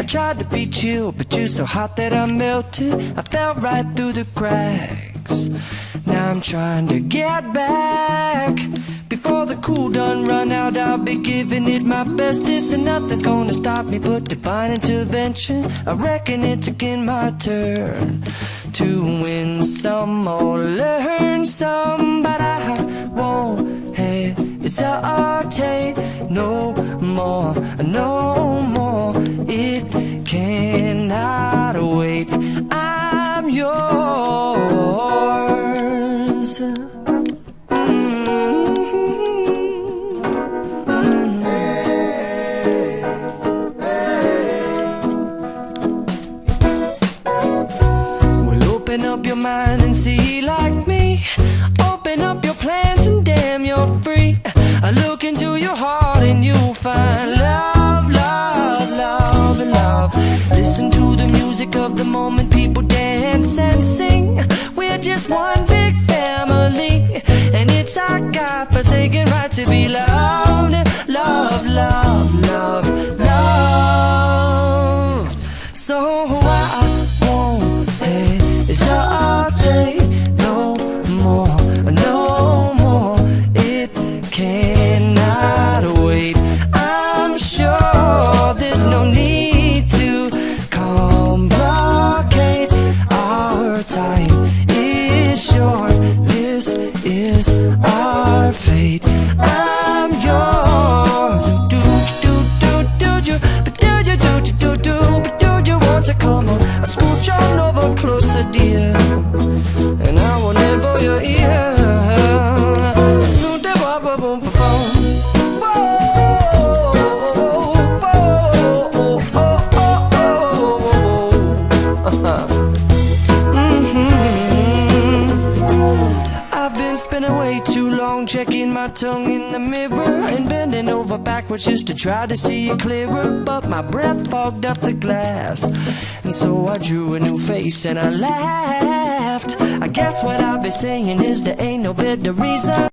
tried to be chill, but you're so hot that I melted. I fell right through the cracks. Now I'm trying to get back. Before the cool done run out, I'll be giving it my best. This and nothing's gonna stop me but divine intervention. I reckon it's again my turn to win some or learn some, but I won't hesitate no more, no more. It cannot wait. I'm yours. Open up your mind and see like me. Open up your plans and damn, you're free. I look into your heart and you'll find love, love, love, and love. Listen to the music of the moment, people dance and sing. We're just one big family, and it's our God-forsaken right to be loved, love, love, love, loved. So I won't hesitate no more, no more. It cannot wait. I'm sure there's no need to complicate. Our time is short. This is our fate. I'm yours. Do you, but do you, but do you want to come on? I scooch on over closer, dear, and I will nibble your ear. Soon they boom, boom, boom, boom. I've been spending way too long checking my tongue in the mirror and bending over backwards just to try to see it clearer, but my breath fogged up the glass, and so I drew a new face and I laughed. I guess what I'll be saying is there ain't no better reason